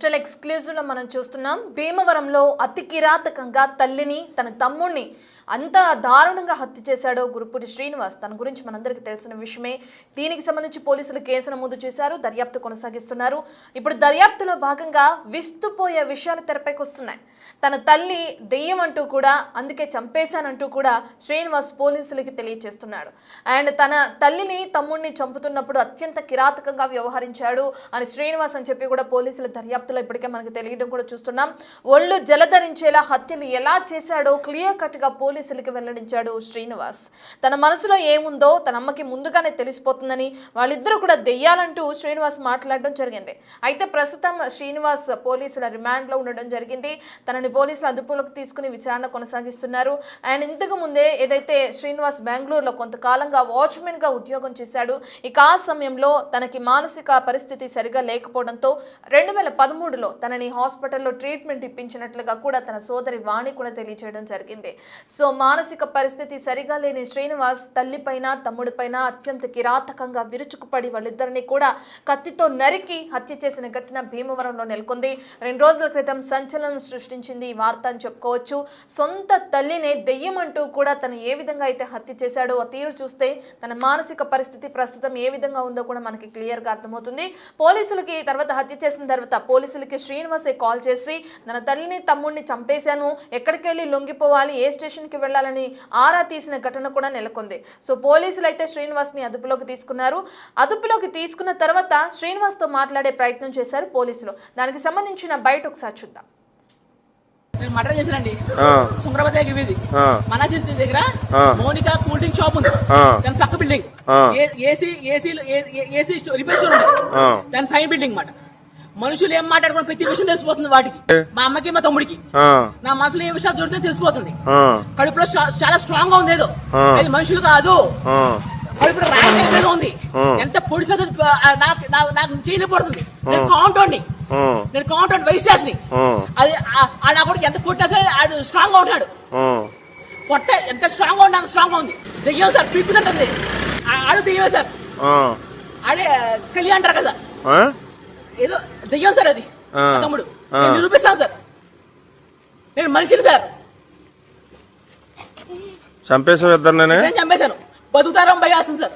Digital exclusive లో మనం చూస్తున్నాం భీమవరంలో అతి కిరాతకంగా తల్లిని తన తమ్ముడిని అంత దారుణంగా హత్య చేశాడో గురుపూడి శ్రీనివాస్. తన గురించి మనందరికీ తెలిసిన విషయమే. దీనికి సంబంధించి పోలీసులు కేసు నమోదు చేశారు, దర్యాప్తు కొనసాగిస్తున్నారు. ఇప్పుడు దర్యాప్తులో భాగంగా విస్తుపోయే విషయాలు తెరపైకి వస్తున్నాయి. తన తల్లి దెయ్యం అంటూ కూడా, అందుకే చంపేశానంటూ కూడా శ్రీనివాస్ పోలీసులకి తెలియజేస్తున్నాడు. అండ్ తన తల్లిని తమ్ముడిని చంపుతున్నప్పుడు అత్యంత కిరాతకంగా వ్యవహరించాడు అని శ్రీనివాస్ అని చెప్పి కూడా పోలీసుల దర్యాప్తులో ఇప్పటికే మనకు తెలియడం కూడా చూస్తున్నాం. ఒళ్ళు జలధరించేలా హత్యలు ఎలా చేశాడో క్లియర్ కట్ గా పోలీసులకి వెల్లడించాడు శ్రీనివాస్. తన మనసులో ఏముందో తన అమ్మకి ముందుగానే తెలిసిపోతుందని, వాళ్ళిద్దరూ కూడా దెయ్యాలంటూ శ్రీనివాస్ మాట్లాడడం జరిగింది. అయితే ప్రస్తుతం శ్రీనివాస్ పోలీసుల రిమాండ్ లో ఉండడం జరిగింది. తనని పోలీసులు అదుపులోకి తీసుకుని విచారణ కొనసాగిస్తున్నారు. అండ్ ఇంతకు ముందే ఏదైతే శ్రీనివాస్ బెంగళూరులో కొంతకాలంగా వాచ్మెన్ గా ఉద్యోగం చేశాడు. ఇక ఆ సమయంలో తనకి మానసిక పరిస్థితి సరిగా లేకపోవడంతో 2013లో తనని హాస్పిటల్లో ట్రీట్మెంట్ ఇప్పించినట్లుగా కూడా తన సోదరి వాణి కూడా తెలియజేయడం జరిగింది. సో మానసిక పరిస్థితి సరిగా లేని శ్రీనివాస్ తల్లిపైన తమ్ముడిపైన అత్యంత కిరాతకంగా విరుచుకుపడి వాళ్ళిద్దరిని కూడా కత్తితో నరికి హత్య చేసిన ఘటన భీమవరంలో నెలకొంది. 2 రోజుల క్రితం సంచలనం సృష్టించింది ఈ వార్త అని చెప్పుకోవచ్చు. సొంత తల్లినే దెయ్యం అంటూ కూడా తను ఏ విధంగా అయితే హత్య చేశాడో ఆ తీరు చూస్తే తన మానసిక పరిస్థితి ప్రస్తుతం ఏ విధంగా ఉందో కూడా మనకి క్లియర్ గా అర్థమవుతుంది. పోలీసులకి తర్వాత హత్య చేసిన తర్వాత పోలీసులకి శ్రీనివాసే కాల్ చేసి తన తల్లిని తమ్ముడిని చంపేశాను, ఎక్కడికి వెళ్ళి లొంగిపోవాలి, ఏ స్టేషన్ కి వెళ్ళాలని ఆరా తీసిన ఘటన కూడా నెలకొంది. సో పోలీసులు అయితే శ్రీనివాస్ ని అదుపులోకి తీసుకున్నారు. అదుపులోకి తీసుకున్న తర్వాత శ్రీనివాస్ తో మాట్లాడే ప్రయత్నం చేశారు పోలీసులు. దానికి సంబంధించిన బయట ఒకసారి చూద్దాం. నేను మర్డర్ చేశానండి. సుందరపతి మన దగ్గర మోనికా కూల్ డ్రింక్ షాప్ ఉంది. దాని పక్క బిల్డింగ్ ఏసీ రిపేర్ స్టోర్ ఉంది. దాని పైన బిల్డింగ్ మాట. మనుషులు ఏం మాట్లాడుకున్న ప్రతి విషయం తెలిసిపోతుంది వాటికి. మా అమ్మకి మా తమ్ముడికి నా మనసులో ఏ విషయాలు దొరికితే తెలిసిపోతుంది. కడుపులో చాలా స్ట్రాంగ్ గా ఉంది. ఏదో అది మనుషులు కాదు, కడుపులో రాజకీయ ఉంది. ఎంత పొడి నాకు చేయనిపడుతుంది. నేను కౌంటర్ వైశాస్ని. అది నా కొడుకు ఎంత కొట్టినా సరే ఆడు స్ట్రాంగ్ గా ఉంటాడు. పొట్ట ఎంత స్ట్రాంగ్ గా ఉంటాడు, స్ట్రాంగ్ గా ఉంది. దెయ్యం సార్ పీక్కుతుంటుంది. ఆడు దెయ్యమే సార్. ఆడే కళ్యాణ్ అంటారు కదా, ఏదో దెయ్యం సార్ అది. తమ్ముడు నేను నిరూపిస్తాను సార్. నేను మనిషిని సార్. చంపేశారు ఇద్దరు. నేను చంపేశాను. బతుకుతారం భయాస్తుంది సార్.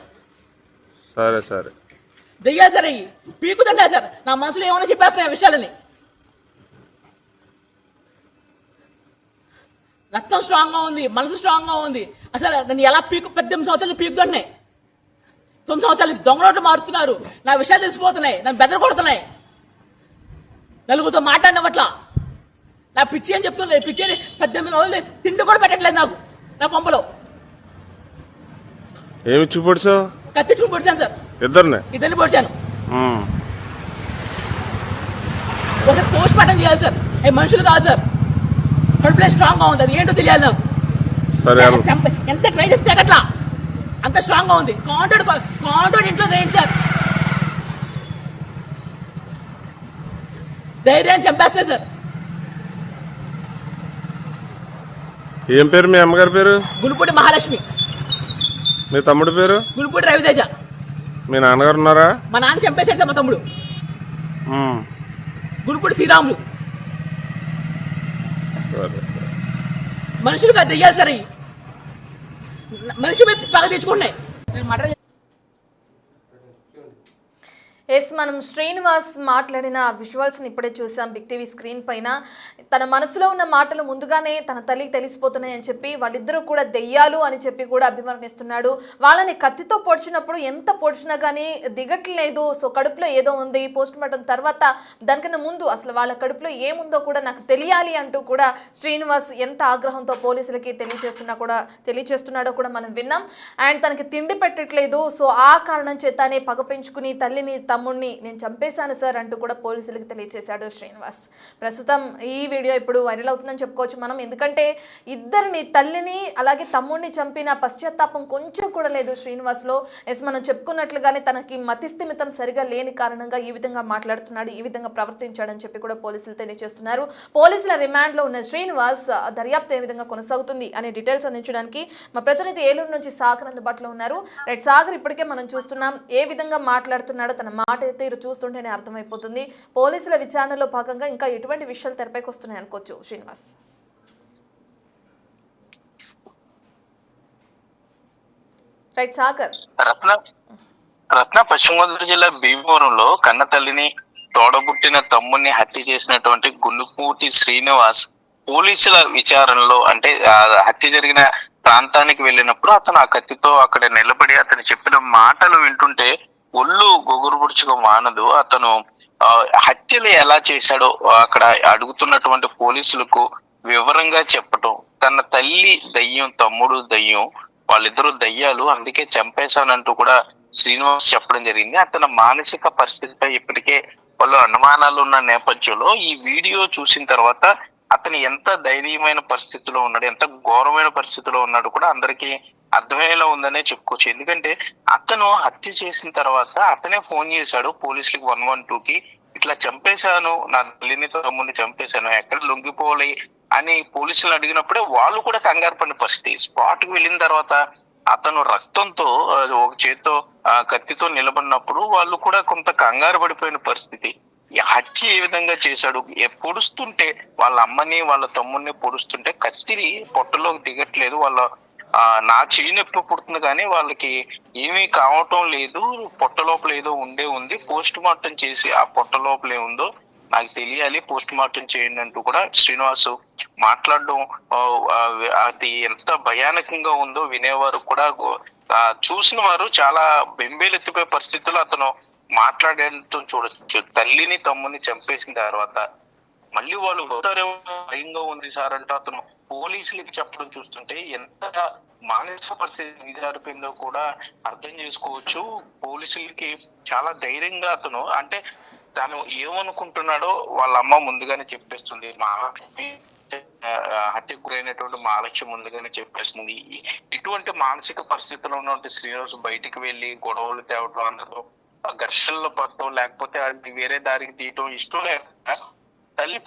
సరే సరే దెయ్యాలు సార్. అయ్యి పీకుతుంటా సార్. నా మనసులో ఏమైనా చెప్పేస్తున్నాయి విషయాలని. రక్తం స్ట్రాంగ్ గా ఉంది, మనసు స్ట్రాంగ్ గా ఉంది. అసలు నన్ను ఎలా పెద్ద 8 సంవత్సరాలు పీకుతున్నాయి. 9 సంవత్సరాలు దొంగ నోట్లు మారుతున్నారు. నా విషయాలు తెలిసిపోతున్నాయి. నన్ను బెదర కొడుతున్నాయి. నలుగురితో మాట్లాడినవట్లా. నా పిచ్చి అని చెప్తున్నాయి. పిచ్చి అని 18 రోజులు తిండి కూడా పెట్టట్లేదు నాకు. నా కొంపలో ఏమి చూపొడిచావు? కత్తి చూపొడిచాను సార్. ఇద్దరిని పొడిచాను. ఒకసారి పోస్ట్ మార్టం చేయాలి సార్. అవి మనుషులు కాదు సార్. కడుపులో స్ట్రాంగ్ గా ఉంది. అది ఏంటో తెలియాలి నాకు. ఎంత ట్రై చేస్తే అట్లా అంత స్ట్రాంగ్ గా ఉంది. కాంట్రాక్ట్ ఇంట్లో ఏంటి సార్? ధైర్యాన్ని చంపేస్తే సార్. ఏం పేరు మీ అమ్మగారి పేరు? గురుపూడి మహాలక్ష్మి. మీ తమ్ముడి పేరు? గురుపూడి రవితేజ. మీ నాన్నగారు ఉన్నారా? మా నాన్న చంపేశాడు సార్. మా తమ్ముడు గురుపూడి శ్రీరాములు. మనుషులుగా దెయ్యాలి సార్. అయ్యి మనిషి మీద పగ తెచ్చుకుంటున్నాయి. నేను మర్డర్ మనం శ్రీనివాస్ మాట్లాడిన విజువల్స్ని ఇప్పుడే చూసాం బిగ్ టీవీ స్క్రీన్ పైన. తన మనసులో ఉన్న మాటలు ముందుగానే తన తల్లికి తెలిసిపోతున్నాయి అని చెప్పి వాళ్ళిద్దరూ కూడా దెయ్యాలు అని చెప్పి కూడా అభివర్ణిస్తున్నాడు. వాళ్ళని కత్తితో పొడిచినప్పుడు ఎంత పొడిచినా కానీ దిగట్లేదు. సో కడుపులో ఏదో ఉంది. పోస్ట్ మార్టం తర్వాత దానికన్నా ముందు అసలు వాళ్ళ కడుపులో ఏముందో కూడా నాకు తెలియాలి అంటూ కూడా శ్రీనివాస్ ఎంత ఆగ్రహంతో పోలీసులకి తెలియచేస్తున్నాడో కూడా మనం విన్నాం. అండ్ తనకి తిండి పెట్టట్లేదు. సో ఆ కారణం చేతనే పగ పెంచుకుని తల్లిని తమ్ముడిని నేను చంపేశాను సార్ అంటూ కూడా పోలీసులకు తెలియజేశాడు శ్రీనివాస్. ప్రస్తుతం ఈ వీడియో ఇప్పుడు వైరల్ అవుతుందని చెప్పుకోవచ్చు మనం. ఎందుకంటే ఇద్దరిని, తల్లిని అలాగే తమ్ముడిని చంపిన పశ్చాత్తాపం కొంచెం కూడా లేదు శ్రీనివాస్ లో. మనం చెప్పుకున్నట్లుగానే తనకి మతిస్థిమితం సరిగా లేని కారణంగా ఈ విధంగా మాట్లాడుతున్నాడు, ఈ విధంగా ప్రవర్తించాడని చెప్పి కూడా పోలీసులు తెలియజేస్తున్నారు. పోలీసుల రిమాండ్ లో ఉన్న శ్రీనివాస్ దర్యాప్తు ఏ విధంగా కొనసాగుతుంది అనే డీటెయిల్స్ అందించడానికి మా ప్రతినిధి ఏలూరు నుంచి సాగర్ అందుబాటులో ఉన్నారు. రైట్ సాగర్, ఇప్పటికే మనం చూస్తున్నాం ఏ విధంగా మాట్లాడుతున్నాడో, తన మాట తీరు చూస్తుంటేనే అర్థమైపోతుంది. పోలీసుల విచారణలో భాగంగా ఇంకా ఎటువంటి విషయాలు తెరపైకి వస్తున్నాయి అనుకోవచ్చు శ్రీనివాస్? రైట్ సాగర్. రత్న పశ్చిమ గోదావరి జిల్లా భీమవరంలో కన్న తల్లిని తోడబుట్టిన తమ్ముడిని హత్య చేసినటువంటి గుండుపూటి శ్రీనివాస్ పోలీసుల విచారణలో అంటే హత్య జరిగిన ప్రాంతానికి వెళ్ళినప్పుడు అతను ఆ కత్తితో అక్కడ నిలబడి అతను చెప్పిన మాటలు వింటుంటే ఒళ్ళు గొగురుపుడుచుగా మానదు. అతను హత్యలు ఎలా చేశాడో అక్కడ అడుగుతున్నటువంటి పోలీసులకు వివరంగా చెప్పటం, తన తల్లి దయ్యం, తమ్ముడు దయ్యం, వాళ్ళిద్దరూ దయ్యాలు, అందుకే చంపేశానంటూ కూడా శ్రీనివాస్ చెప్పడం జరిగింది. అతని మానసిక పరిస్థితిపై ఇప్పటికే వాళ్ళు అనుమానాలు ఉన్న నేపథ్యంలో ఈ వీడియో చూసిన తర్వాత అతను ఎంత దయనీయమైన పరిస్థితిలో ఉన్నాడు, ఎంత ఘోరమైన పరిస్థితిలో ఉన్నాడు కూడా అందరికీ అర్థమయ్యేలా ఉందనే చెప్పుకోవచ్చు. ఎందుకంటే అతను హత్య చేసిన తర్వాత అతనే ఫోన్ చేశాడు పోలీసులకి 112కి, ఇట్లా చంపేశాను, నా తల్లిని తమ్ముడిని చంపేశాను, ఎక్కడ లొంగిపోవాలి అని పోలీసులు అడిగినప్పుడే వాళ్ళు కూడా కంగారు పడిన పరిస్థితి. స్పాట్ కి వెళ్ళిన తర్వాత అతను రక్తంతో ఒక చేత్తో కత్తితో నిలబడినప్పుడు వాళ్ళు కూడా కొంత కంగారు పడిపోయిన పరిస్థితి. ఈ హత్య ఏ విధంగా చేశాడు, పొడుస్తుంటే వాళ్ళ అమ్మని వాళ్ళ తమ్ముడిని పొడుస్తుంటే కత్తిని పొట్టలోకి దిగట్లేదు, వాళ్ళ నా చెయ్యి నొప్పి పుడుతుంది కానీ వాళ్ళకి ఏమీ కావటం లేదు, పొట్ట లోపల ఏదో ఉంది, పోస్ట్ మార్టం చేసి ఆ పొట్ట లోపల ఏముందో నాకు తెలియాలి, పోస్ట్ మార్టం చేయండి అంటూ కూడా శ్రీనివాస్ మాట్లాడడం అది ఎంత భయానకంగా ఉందో వినేవారు కూడా, చూసిన వారు చాలా బెంబేలెత్తిపోయే పరిస్థితుల్లో అతను మాట్లాడటం చూడొచ్చు. తల్లిని తమ్ముని చంపేసిన తర్వాత మళ్ళీ వాళ్ళు భయంగా ఉంది సార్ అంటే అతను పోలీసులకి చెప్పడం చూస్తుంటే ఎంత మానసిక పరిస్థితి దిగజారిపోయిందో కూడా అర్థం చేసుకోవచ్చు. పోలీసులకి చాలా ధైర్యంగా అతను అంటే తాను ఏమనుకుంటున్నాడో వాళ్ళ అమ్మ ముందుగానే చెప్పేస్తుంది. మహాలక్ష్మి హత్యకు గురైనటువంటి మహాలక్ష్మి ముందుగానే చెప్పేస్తుంది. ఇటువంటి మానసిక పరిస్థితిలో ఉన్నటువంటి శ్రీనివాస్ బయటికి వెళ్ళి గొడవలు తేవడం, అందరూ ఘర్షణలో పడటం, లేకపోతే అది వేరే దారికి తీయటం ఇష్టం లేక తల్లి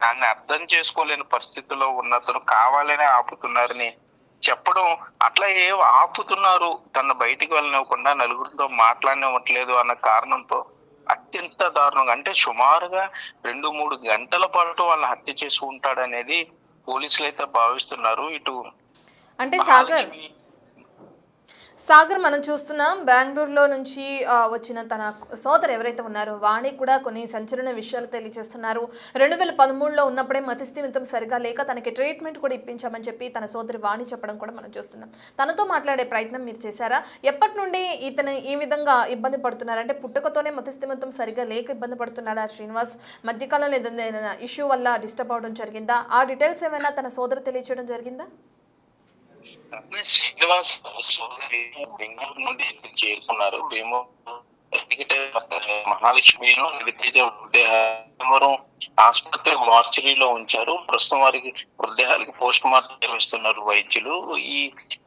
దాన్ని అర్థం చేసుకోలేని పరిస్థితిలో ఉన్న అతను కావాలనే ఆపుతున్నారని చెప్పడం, అట్లా ఆపుతున్నారు తను బయటికి వెళ్ళనివ్వకుండా, నలుగురితో మాట్లాడనివ్వట్లేదు అన్న కారణంతో అత్యంత దారుణంగా అంటే సుమారుగా 2-3 గంటల పాటు వాళ్ళని హత్య చేసి ఉంటాడనేది పోలీసులు అయితే భావిస్తున్నారు. ఇటు అంటే సాగర్ మనం చూస్తున్నాం బెంగళూరులో నుంచి వచ్చిన తన సోదరు ఎవరైతే ఉన్నారో వాణి కూడా కొన్ని సంచలన విషయాలు తెలియజేస్తున్నారు. 2013లో ఉన్నప్పుడే మతిస్థిమితం సరిగా లేక తనకి ట్రీట్మెంట్ కూడా ఇప్పించామని చెప్పి తన సోదరి వాణి చెప్పడం కూడా మనం చూస్తున్నాం. తనతో మాట్లాడే ప్రయత్నం మీరు చేశారా? ఎప్పటి నుండి ఇతను ఈ విధంగా ఇబ్బంది పడుతున్నారు? అంటే పుట్టుకతోనే మతిస్థిమితం సరిగా లేక ఇబ్బంది పడుతున్నాడా శ్రీనివాస్? మధ్యకాలంలో ఏదైనా ఇష్యూ వల్ల డిస్టర్బ్ అవడం జరిగిందా? ఆ డీటెయిల్స్ ఏమైనా తన సోదరు తెలియచేయడం జరిగిందా? శ్రీనివాస్ సోదరి బెంగళూరు నుండి చేరుకున్నారు. మహాలక్ష్మిలో భీమవరం ఆసుపత్రి మార్చరీలో ఉంచారు. ప్రస్తుతం వారికి మృతదేహాలకి పోస్ట్ మార్టం నిర్వహిస్తున్నారు వైద్యులు. ఈ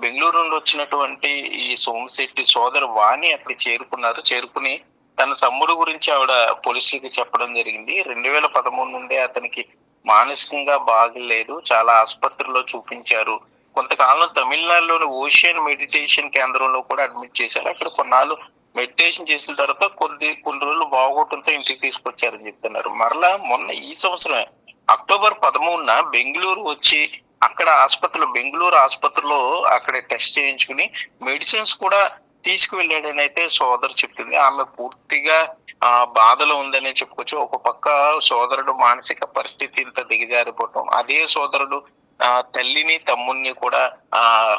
బెంగళూరు నుండి వచ్చినటువంటి ఈ సోమశెట్టి సోదరు వాణి అక్కడ చేరుకుని తన తమ్ముడు గురించి ఆవిడ పోలీసులకి చెప్పడం జరిగింది. 2013 నుండే అతనికి మానసికంగా బాగలేదు, చాలా ఆసుపత్రిలో చూపించారు. కొంతకాలం తమిళనాడులోని ఓషియన్ మెడిటేషన్ కేంద్రంలో కూడా అడ్మిట్ చేశారు. అక్కడ కొన్నాళ్ళు మెడిటేషన్ చేసిన తర్వాత కొన్ని రోజులు బాగోవడంతో ఇంటికి తీసుకొచ్చారని చెప్తున్నారు. మరలా మొన్న ఈ సంవత్సరం అక్టోబర్ 13న బెంగళూరు వచ్చి అక్కడ బెంగళూరు ఆసుపత్రిలో అక్కడ టెస్ట్ చేయించుకుని మెడిసిన్స్ కూడా తీసుకువెళ్ళాడని అయితే సోదరు చెప్తుంది. ఆమె పూర్తిగా బాధలో ఉందనే చెప్పుకోవచ్చు. ఒక పక్క సోదరుడు మానసిక పరిస్థితి ఇంత దిగజారిపోవటం, అదే సోదరుడు తల్లిని తమ్ముడిని కూడా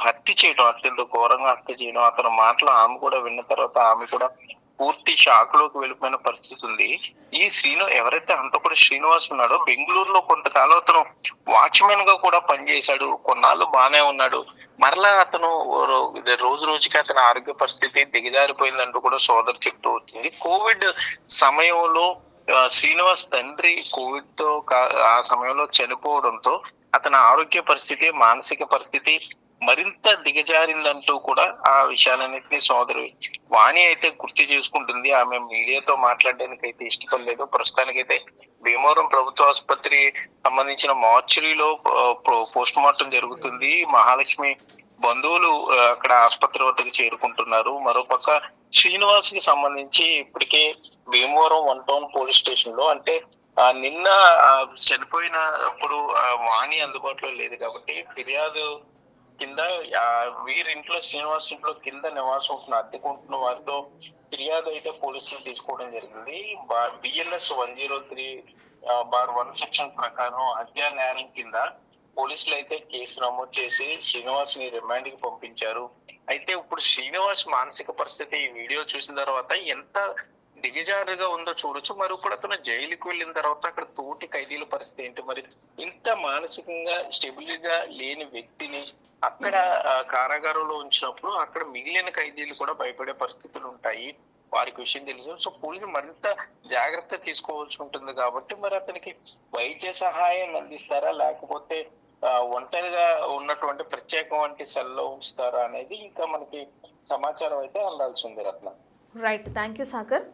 హత్య చేయడం, అత్యంత ఘోరంగా హత్య చేయడం, అతని మాటలు ఆమె కూడా విన్న తర్వాత ఆమె కూడా పూర్తి షాక్ లోకి వెళ్ళిపోయిన పరిస్థితి ఉంది. ఈ ఎవరైతే హంతకుడు శ్రీనివాస్ ఉన్నాడో బెంగళూరులో కొంతకాలం అతను వాచ్మెన్ గా కూడా పనిచేశాడు, కొన్నాళ్ళు బానే ఉన్నాడు. మరలా అతను రోజు రోజుకి అతని ఆరోగ్య పరిస్థితి దిగజారిపోయిందంటూ కూడా సోదరు చెప్తూ వచ్చింది. కోవిడ్ సమయంలో శ్రీనివాస్ తండ్రి కోవిడ్ తో ఆ సమయంలో చనిపోవడంతో అతని ఆరోగ్య పరిస్థితి, మానసిక పరిస్థితి మరింత దిగజారిందంటూ కూడా ఆ విషయాలన్నింటినీ సోదరు వాణి అయితే గుర్తు చేసుకుంటుంది. ఆమె మీడియాతో మాట్లాడడానికి అయితే ఇష్టపడలేదు. ప్రస్తుతానికైతే భీమవరం ప్రభుత్వ ఆసుపత్రి సంబంధించిన మార్చరీలో పోస్ట్ మార్టం జరుగుతుంది. మహాలక్ష్మి బంధువులు అక్కడ ఆసుపత్రి వద్దకు చేరుకుంటున్నారు. మరోపక్క శ్రీనివాస్ కి సంబంధించి ఇప్పటికే భీమవరం 1 టౌన్ పోలీస్ స్టేషన్ లో అంటే నిన్న చనిపోయినప్పుడు వాణి అందుబాటులో లేదు కాబట్టి ఫిర్యాదు కింద వీరింట్లో శ్రీనివాస్ ఇంట్లో కింద నివాసం ఉంటున్న అద్దెకుంటున్న వారితో ఫిర్యాదు అయితే పోలీసులు తీసుకోవడం జరిగింది. BNS 103/1 సెక్షన్ ప్రకారం హత్యా నేరం కింద పోలీసులు అయితే కేసు నమోదు చేసి శ్రీనివాస్ ని రిమాండ్ కి పంపించారు. అయితే ఇప్పుడు శ్రీనివాస్ మానసిక పరిస్థితి ఈ వీడియో చూసిన తర్వాత ఎంత దిగజారుగా ఉందో చూడొచ్చు. మరి ఇప్పుడు అతను జైలుకి వెళ్ళిన తర్వాత అక్కడ తోటి ఖైదీల పరిస్థితి ఏంటి? మరి ఇంత మానసికంగా స్టెబిల్ గా లేని వ్యక్తిని అక్కడ కారాగారంలో ఉంచినప్పుడు అక్కడ మిగిలిన ఖైదీలు కూడా భయపడే పరిస్థితులు ఉంటాయి. వారికి విషయం తెలుసు. సో పోలీసులు మరింత జాగ్రత్త తీసుకోవాల్సి ఉంటుంది కాబట్టి మరి అతనికి వైద్య సహాయం అందిస్తారా లేకపోతే ఒంటరిగా ఉన్నటువంటి ప్రత్యేక వంటి సెల్లో ఉంచుతారా అనేది ఇంకా మనకి సమాచారం అయితే అందాల్సి ఉంది. రత్న రైట్, థ్యాంక్ యూ సాగర్.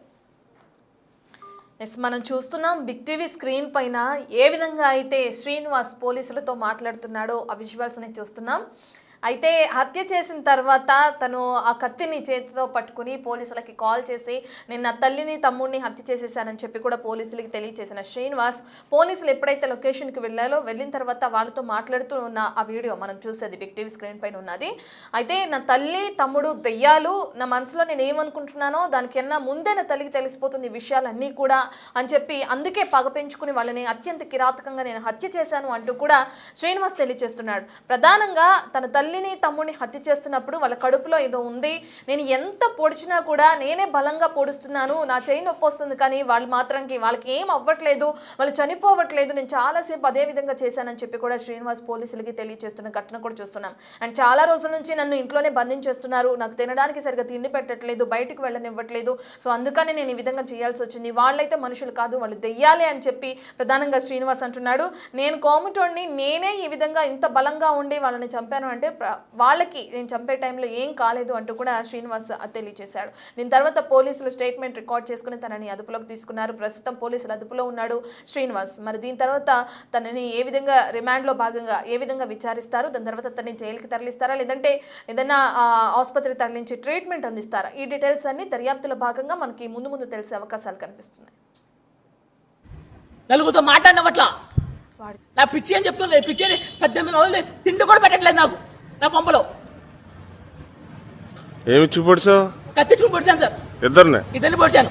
మనం చూస్తున్నాం బిగ్ టీవీ స్క్రీన్ పైన ఏ విధంగా అయితే శ్రీనివాస్ పోలీసులతో మాట్లాడుతున్నాడో ఆ విజువల్స్ని చూస్తున్నాం. అయితే హత్య చేసిన తర్వాత తను ఆ కత్తిని చేతితో పట్టుకుని పోలీసులకి కాల్ చేసి నేను నా తల్లిని తమ్ముడిని హత్య చేసేసానని చెప్పి కూడా పోలీసులకి తెలియజేసిన శ్రీనివాస్ పోలీసులు ఎప్పుడైతే లొకేషన్కి వెళ్ళిన తర్వాత వాళ్ళతో మాట్లాడుతూ ఉన్న ఆ వీడియో మనం చూసేది బిగ్ టీవీ స్క్రీన్ పైన ఉన్నది. అయితే నా తల్లి తమ్ముడు దెయ్యాలు, నా మనసులో నేను ఏమనుకుంటున్నానో దానికన్నా ముందే నా తల్లికి తెలిసిపోతుంది విషయాలన్నీ కూడా అని చెప్పి అందుకే పగ పెంచుకుని వాళ్ళని అత్యంత కిరాతకంగా నేను హత్య చేశాను అంటూ కూడా శ్రీనివాస్ తెలియజేస్తున్నాడు. ప్రధానంగా తన తల్లిని తమ్ముడిని హత్య చేస్తున్నప్పుడు వాళ్ళ కడుపులో ఏదో ఉంది, నేను ఎంత పొడిచినా కూడా నేనే బలంగా పొడుస్తున్నాను, నా చేయి నొప్పి వస్తుంది కానీ వాళ్ళకి ఏం అవ్వట్లేదు, వాళ్ళు చనిపోవట్లేదు, నేను చాలాసేపు అదే విధంగా చేశానని చెప్పి కూడా శ్రీనివాస్ పోలీసులకి తెలియజేస్తున్న ఘటన కూడా చూస్తున్నాం. అండ్ చాలా రోజుల నుంచి నన్ను ఇంట్లోనే బంధించేస్తున్నారు, నాకు తినడానికి సరిగ్గా తిండి పెట్టట్లేదు, బయటకు వెళ్ళనివ్వట్లేదు, సో అందుకని నేను ఈ విధంగా చేయాల్సి వచ్చింది, వాళ్ళైతే మనుషులు కాదు వాళ్ళు దెయ్యాలే అని చెప్పి ప్రధానంగా శ్రీనివాస్ అంటున్నాడు. నేను కోమటోడిని, నేనే ఈ విధంగా ఇంత బలంగా ఉండి వాళ్ళని చంపాను అంటే వాళ్ళకి నేను చంపే టైంలో ఏం కాలేదు అంటూ కూడా శ్రీనివాస్ తెలియజేశాడు. దీని తర్వాత పోలీసులు స్టేట్మెంట్ రికార్డ్ చేసుకుని తనని అదుపులోకి తీసుకున్నారు. ప్రస్తుతం పోలీసులు అదుపులో ఉన్నాడు శ్రీనివాస్. మరి దీని తర్వాత తనని ఏ విధంగా రిమాండ్లో భాగంగా ఏ విధంగా విచారిస్తారు, దాని తర్వాత తనని జైలుకి తరలిస్తారా లేదంటే ఏదైనా ఆసుపత్రి తరలించి ట్రీట్మెంట్ అందిస్తారా, ఈ డీటెయిల్స్ అన్ని దర్యాప్తులో భాగంగా మనకి ముందు తెలిసే అవకాశాలు కనిపిస్తున్నాయి. నలుగురితో మాట్లాడినట్ల నా పిచ్చి అని చెప్తుంది. పిచ్చి అని 18 రోజులు తిండి కూడా పెట్టట్లేదు నాకు నా పంపలో. ఏమి చూపొడిచావు? కత్తి చూపు పొడిచాను సార్, ఇద్దరిని పొడిచాను.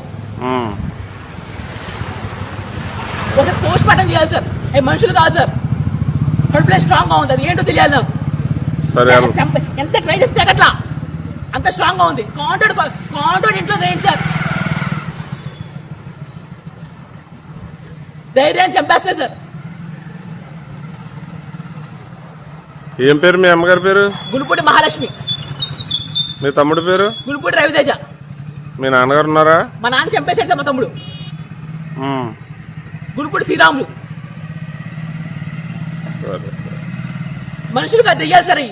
ఒకసారి పోస్ట్ మార్టం చేయాలి సార్, అవి మనుషులు కాదు సార్, కడుపులో స్ట్రాంగ్ గా ఉంది, అది ఏంటో తెలియాలి నాకు. ఎంత ట్రై చేస్తే అట్లా అంత స్ట్రాంగ్ గా ఉంది. కాంట్రాక్ట్ ఇంట్లో ఏంటి సార్, ధైర్యాన్ని చంపేస్తే సార్. ఏం పేరు మీ అమ్మగారి పేరు? గులుపూడి మహాలక్ష్మి. మీ తమ్ముడి పేరు? గులుపూడి రవితేజ. మీ నాన్నగారు ఉన్నారా? మా నాన్న చంపేశాడు సార్ మా తమ్ముడు. గులుపూడి శ్రీరాములు. మనుషులుగా దెయ్యాలి సార్.